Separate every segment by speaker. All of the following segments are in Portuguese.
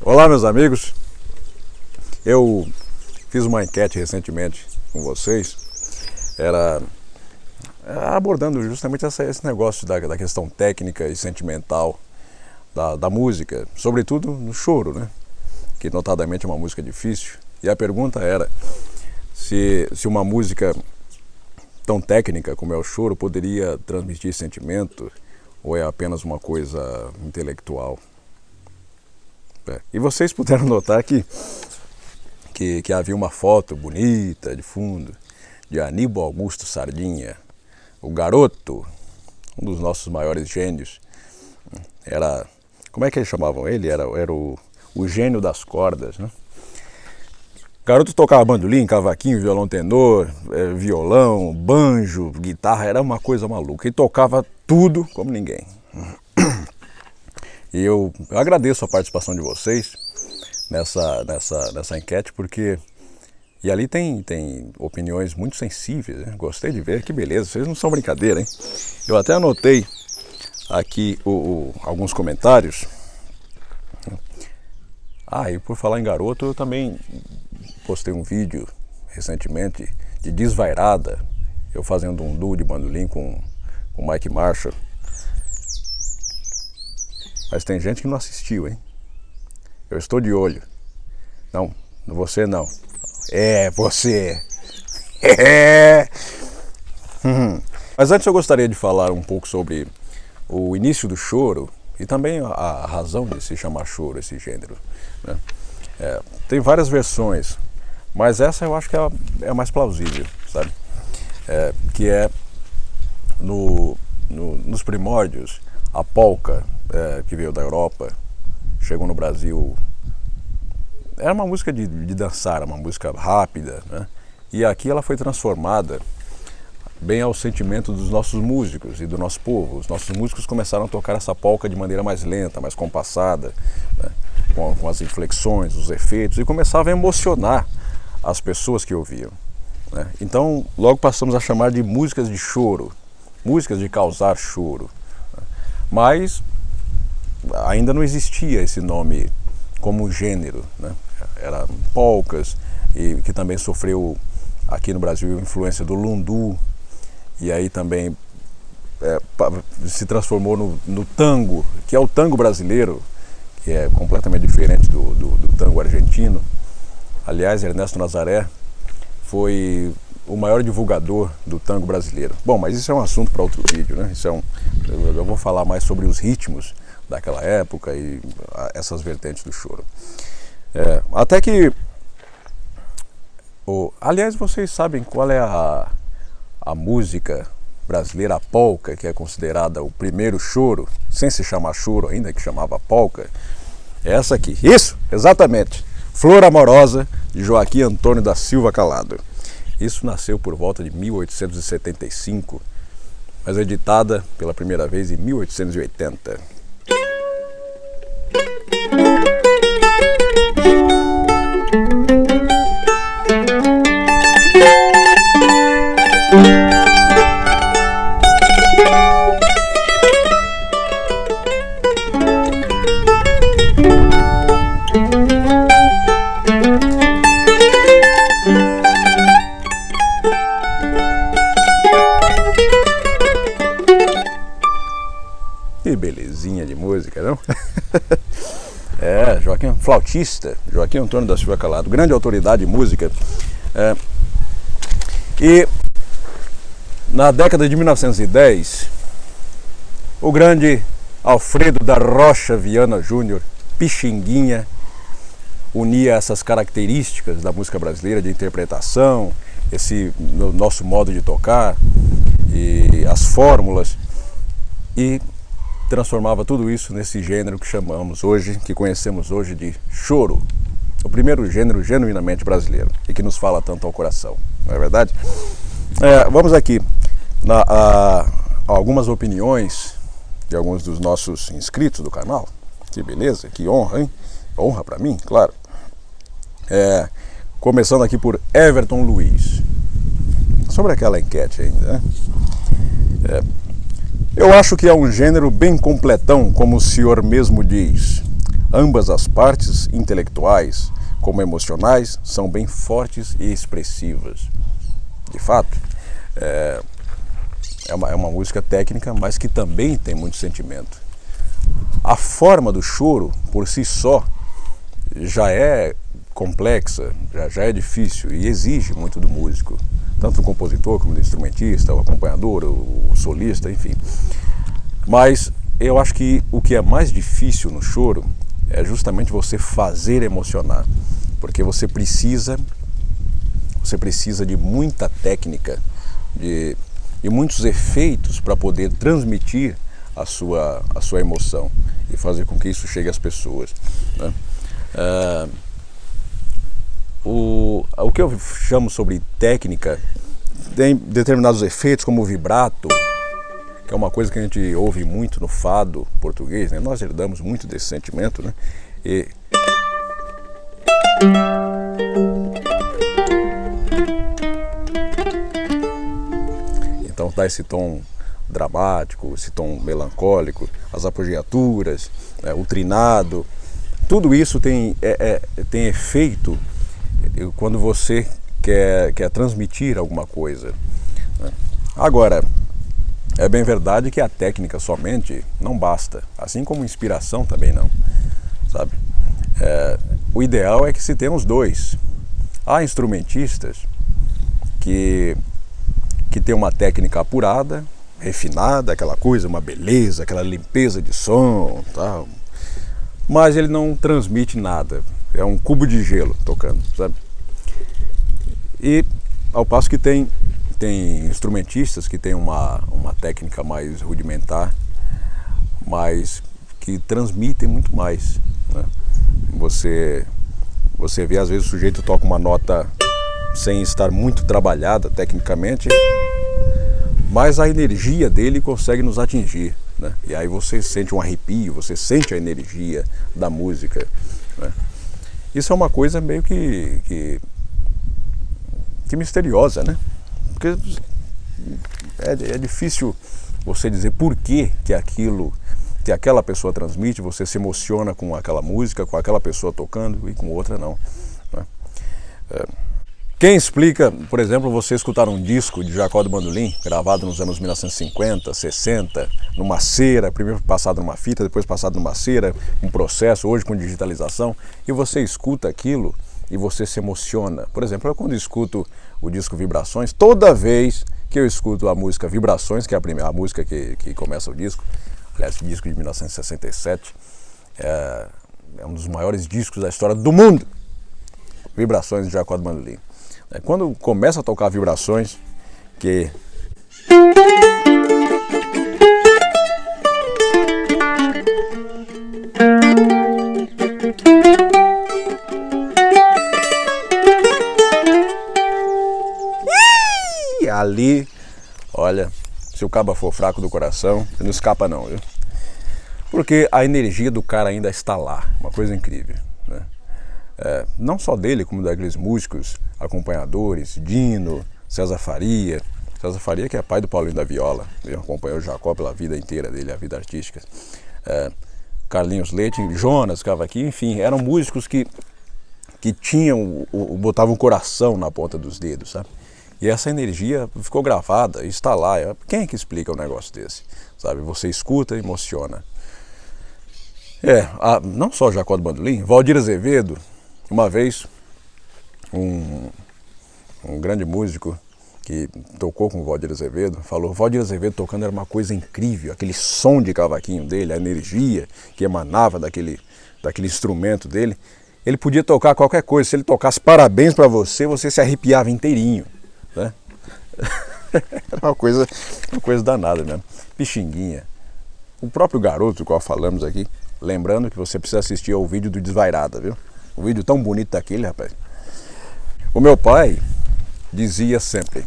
Speaker 1: Olá, meus amigos, eu fiz uma enquete recentemente com vocês, era abordando justamente esse negócio da questão técnica e sentimental da música, sobretudo no choro, né? Que notadamente é uma música difícil, e a pergunta era se uma música tão técnica como é o choro poderia transmitir sentimento ou é apenas uma coisa intelectual. E vocês puderam notar que havia uma foto bonita de fundo de Aníbal Augusto Sardinha, o garoto, um dos nossos maiores gênios. Como é que eles chamavam ele? Era o gênio das cordas, né? O garoto tocava bandolim, cavaquinho, violão tenor, violão, banjo, guitarra, era uma coisa maluca. Ele tocava tudo como ninguém. E eu agradeço a participação de vocês nessa enquete, porque e ali tem opiniões muito sensíveis, né? Gostei de ver, que beleza, vocês não são brincadeira, hein? Eu até anotei aqui alguns comentários. E por falar em garoto, eu também postei um vídeo recentemente de Desvairada, eu fazendo um duo de bandolim com o Mike Marshall. Mas tem gente que não assistiu, hein? Eu estou de olho. Não, você não. É, você. Mas antes eu gostaria de falar um pouco sobre o início do choro e também a razão de se chamar choro, esse gênero, né? Tem várias versões, mas essa eu acho que é a mais plausível, sabe? Que é nos primórdios, a polca, que veio da Europa, chegou no Brasil. Era uma música de dançar, uma música rápida, né? E aqui ela foi transformada bem ao sentimento dos nossos músicos e do nosso povo. Os nossos músicos começaram a tocar essa polca de maneira mais lenta, mais compassada, né? Com as inflexões, os efeitos, e começava a emocionar as pessoas que ouviam, né? Então logo passamos a chamar de músicas de choro, músicas de causar choro, né? Mas ainda não existia esse nome como gênero, né? Era polcas, e que também sofreu aqui no Brasil influência do lundu, e aí também se transformou no tango, que é o tango brasileiro, que é completamente diferente do tango argentino. Aliás, Ernesto Nazaré foi o maior divulgador do tango brasileiro. Bom, mas isso é um assunto para outro vídeo, né? Eu vou falar mais sobre os ritmos daquela época e essas vertentes do choro. Até que... aliás, vocês sabem qual é a música brasileira, a polca, que é considerada o primeiro choro, sem se chamar choro ainda, que chamava polca? É essa aqui. Isso, exatamente. Flor Amorosa, de Joaquim Antônio da Silva Calado. Isso nasceu por volta de 1875, mas é editada pela primeira vez em 1880. Que belezinha de música, não? Flautista, Joaquim Antônio da Silva Calado, grande autoridade de música. E na década de 1910, o grande Alfredo da Rocha Viana Júnior, Pixinguinha, unia essas características da música brasileira de interpretação, esse nosso modo de tocar e as fórmulas, e transformava tudo isso nesse gênero que chamamos hoje, que conhecemos hoje de choro. O primeiro gênero genuinamente brasileiro e que nos fala tanto ao coração, não é verdade? Vamos aqui a algumas opiniões de alguns dos nossos inscritos do canal. Que beleza, que honra, hein? Honra para mim, claro. Começando aqui por Everton Luiz. Sobre aquela enquete ainda, né? Eu acho que é um gênero bem completão, como o senhor mesmo diz. Ambas as partes, intelectuais como emocionais, são bem fortes e expressivas. De fato, é uma música técnica, mas que também tem muito sentimento. A forma do choro, por si só, já é complexa, já é difícil e exige muito do músico, tanto do compositor como do instrumentista, o acompanhador, o solista, enfim. Mas eu acho que o que é mais difícil no choro é justamente você fazer emocionar, porque você precisa de muita técnica, de muitos efeitos para poder transmitir a sua emoção e fazer com que isso chegue às pessoas, né? O que eu chamo sobre técnica tem determinados efeitos, como o vibrato, que é uma coisa que a gente ouve muito no fado português, né? Nós herdamos muito desse sentimento, né? Então dá esse tom dramático, esse tom melancólico, as apogiaturas, o trinado, tudo isso tem efeito quando você quer transmitir alguma coisa, né? Agora, é bem verdade que a técnica somente não basta, assim como inspiração também não, sabe? O ideal é que se tenha os dois. Há instrumentistas que tem uma técnica apurada, refinada, aquela coisa, uma beleza, aquela limpeza de som, tal, mas ele não transmite nada, é um cubo de gelo tocando, sabe? E ao passo que tem instrumentistas que têm uma técnica mais rudimentar, mas que transmitem muito mais, né? Você vê, às vezes o sujeito toca uma nota sem estar muito trabalhada tecnicamente, mas a energia dele consegue nos atingir, né? E aí você sente um arrepio, você sente a energia da música, né? Isso é uma coisa meio que misteriosa, né? Porque é difícil você dizer por que aquela pessoa transmite, você se emociona com aquela música, com aquela pessoa tocando e com outra não, né? Quem explica, por exemplo, você escutar um disco de Jacó do Bandolim, gravado nos anos 1950, 60, numa cera, primeiro passado numa fita, depois passado numa cera, um processo, hoje com digitalização, e você escuta aquilo e você se emociona. Por exemplo, eu quando escuto o disco Vibrações, toda vez que eu escuto a música Vibrações, que é a música que começa o disco, aliás, esse disco de 1967, é um dos maiores discos da história do mundo, Vibrações de Jacó do Bandolim. Quando começa a tocar Vibrações, que ali, olha, se o caba for fraco do coração, não escapa não, viu? Porque a energia do cara ainda está lá, uma coisa incrível, né? Não só dele, como daqueles músicos acompanhadores, Dino, César Faria que é pai do Paulinho da Viola, ele acompanhou o Jacó pela vida inteira dele, a vida artística, Carlinhos Leite, Jonas Cavaquinho, enfim, eram músicos que botavam o coração na ponta dos dedos, sabe? E essa energia ficou gravada, está lá. Quem é que explica um negócio desse? Sabe? Você escuta e emociona. Não só Jacó do Bandolim, Valdir Azevedo, uma vez, um grande músico que tocou com o Valdir Azevedo, falou: Valdir Azevedo tocando era uma coisa incrível, aquele som de cavaquinho dele, a energia que emanava daquele instrumento dele. Ele podia tocar qualquer coisa, se ele tocasse Parabéns pra Você, você se arrepiava inteirinho, né? Era uma coisa danada mesmo. Pixinguinha. O próprio Garoto, do qual falamos aqui, lembrando que você precisa assistir ao vídeo do Desvairada, viu? Um vídeo tão bonito daquele, rapaz. O meu pai dizia sempre: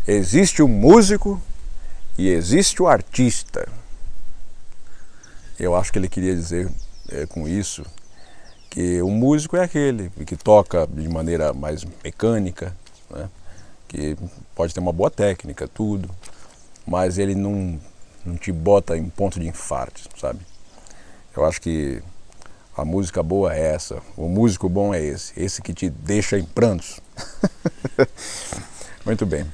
Speaker 1: existe o músico e existe o artista. Eu acho que ele queria dizer com isso que o músico é aquele que toca de maneira mais mecânica, né? Que pode ter uma boa técnica, tudo, mas ele não te bota em ponto de infarto, sabe? Eu acho que a música boa é essa, o músico bom é esse que te deixa em prantos. Muito bem.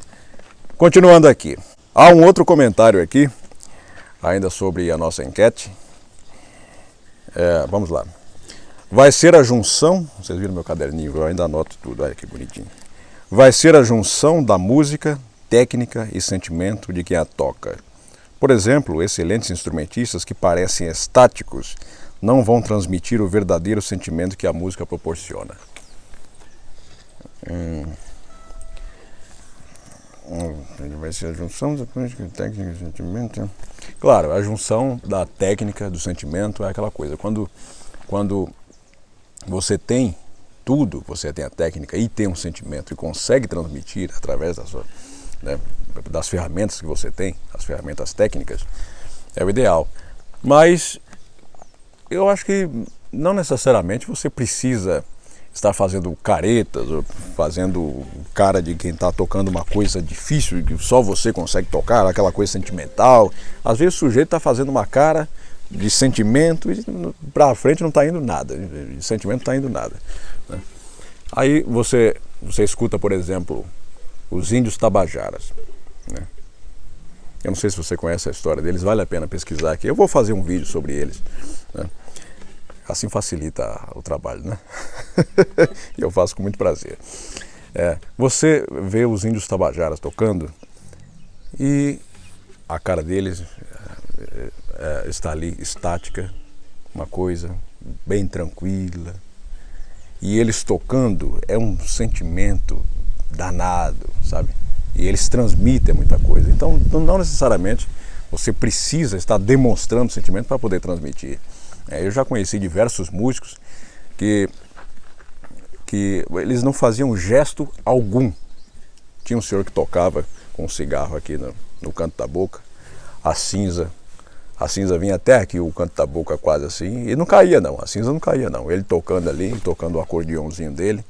Speaker 1: Continuando aqui. Há um outro comentário aqui, ainda sobre a nossa enquete. Vamos lá. Vai ser a junção, vocês viram meu caderninho, eu ainda anoto tudo, olha que bonitinho. Vai ser a junção da música, técnica e sentimento de quem a toca. Por exemplo, excelentes instrumentistas que parecem estáticos não vão transmitir o verdadeiro sentimento que a música proporciona. Vai ser a junção da técnica e sentimento. Claro, a junção da técnica, do sentimento é aquela coisa. Quando você tem tudo, você tem a técnica e tem um sentimento e consegue transmitir através das ferramentas que você tem, as ferramentas técnicas, é o ideal. Mas eu acho que não necessariamente você precisa estar fazendo caretas, ou fazendo cara de quem está tocando uma coisa difícil, que só você consegue tocar, aquela coisa sentimental. Às vezes o sujeito está fazendo uma cara de sentimento e para frente não está indo nada, de sentimento não está indo nada, né? Aí você escuta, por exemplo, os Índios Tabajaras, né? Eu não sei se você conhece a história deles, vale a pena pesquisar aqui. Eu vou fazer um vídeo sobre eles, né? Assim facilita o trabalho, né? E eu faço com muito prazer. Você vê os Índios Tabajaras tocando e a cara deles está ali estática, uma coisa bem tranquila. E eles tocando é um sentimento danado, sabe? E eles transmitem muita coisa. Então, não necessariamente você precisa estar demonstrando sentimento para poder transmitir. Eu já conheci diversos músicos que eles não faziam gesto algum. Tinha um senhor que tocava com um cigarro aqui no canto da boca, a cinza vinha até aqui, o canto da boca quase assim, e não caía não, a cinza não caía não. Ele tocando ali, tocando o acordeãozinho dele,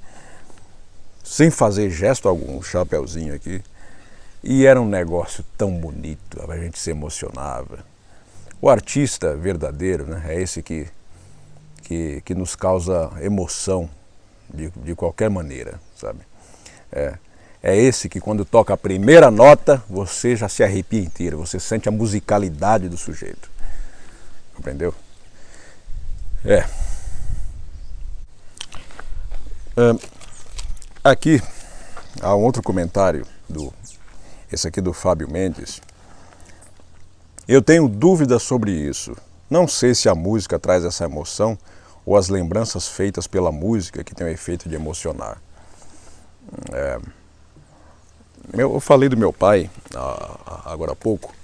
Speaker 1: sem fazer gesto algum, um chapeuzinho aqui. E era um negócio tão bonito, a gente se emocionava. O artista verdadeiro, né, é esse que nos causa emoção de qualquer maneira, sabe? É esse que quando toca a primeira nota, você já se arrepia inteiro, você sente a musicalidade do sujeito. Compreendeu? Aqui há um outro comentário, esse aqui do Fábio Mendes. Eu tenho dúvidas sobre isso. Não sei se a música traz essa emoção ou as lembranças feitas pela música que tem o efeito de emocionar. Eu falei do meu pai agora há pouco,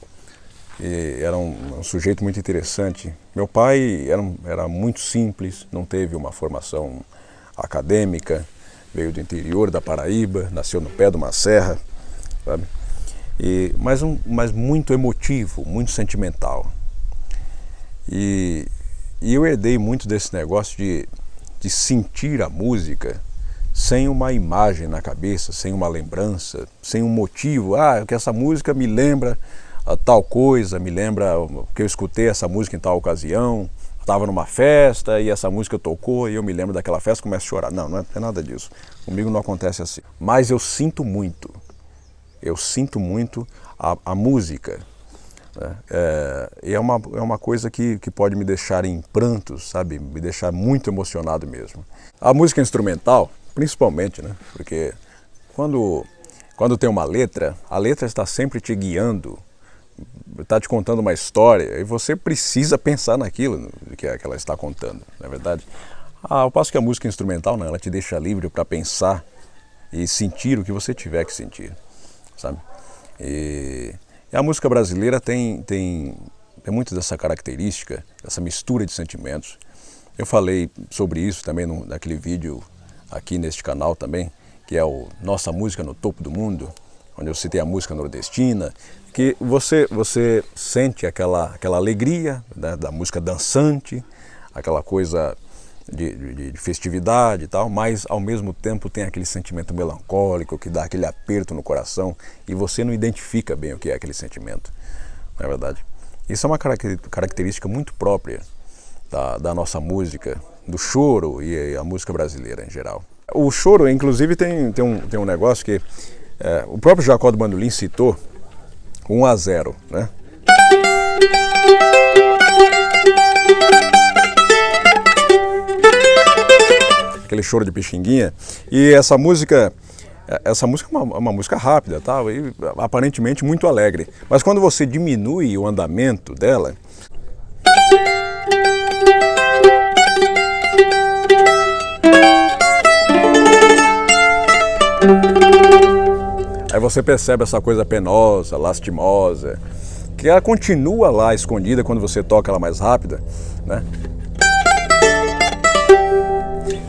Speaker 1: e era um sujeito muito interessante. Meu pai era muito simples, não teve uma formação acadêmica, veio do interior da Paraíba, nasceu no pé de uma serra, sabe? Mas muito emotivo, muito sentimental. E eu herdei muito desse negócio de sentir a música sem uma imagem na cabeça, sem uma lembrança, sem um motivo. Que essa música me lembra tal coisa, me lembra que eu escutei essa música em tal ocasião, estava numa festa e essa música tocou e eu me lembro daquela festa e começo a chorar. Não é nada disso. Comigo não acontece assim. Mas eu sinto muito a música. E é uma coisa que pode me deixar em prantos, sabe? Me deixar muito emocionado mesmo. A música instrumental, principalmente, né? Porque quando tem uma letra, a letra está sempre te guiando, está te contando uma história e você precisa pensar naquilo que ela está contando, não é verdade? Ao passo que a música instrumental, não, ela te deixa livre para pensar e sentir o que você tiver que sentir, sabe? E a música brasileira tem muito dessa característica, dessa mistura de sentimentos. Eu falei sobre isso também naquele vídeo aqui neste canal também, que é o Nossa Música no Topo do Mundo, onde eu citei a música nordestina, que você sente aquela alegria, né, da música dançante, aquela coisa de festividade e tal, mas ao mesmo tempo tem aquele sentimento melancólico que dá aquele aperto no coração e você não identifica bem o que é aquele sentimento, não é verdade? Isso é uma característica muito própria da nossa música, do choro e a música brasileira em geral. O choro, inclusive, tem um negócio que o próprio Jacó do Bandolim citou, 1-0, né? Aquele choro de Pixinguinha. E essa música é uma música rápida, tal, e aparentemente muito alegre. Mas quando você diminui o andamento dela, aí você percebe essa coisa penosa, lastimosa, que ela continua lá escondida quando você toca ela mais rápida, né?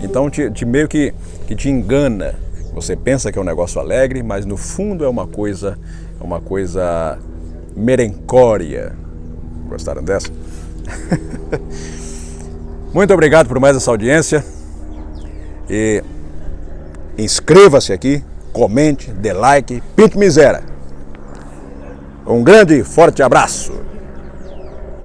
Speaker 1: Então meio que te engana. Você pensa que é um negócio alegre, mas no fundo é uma coisa merencória. Gostaram dessa? Muito obrigado por mais essa audiência. E inscreva-se aqui, comente, dê like, pinte miséria. Um grande e forte abraço.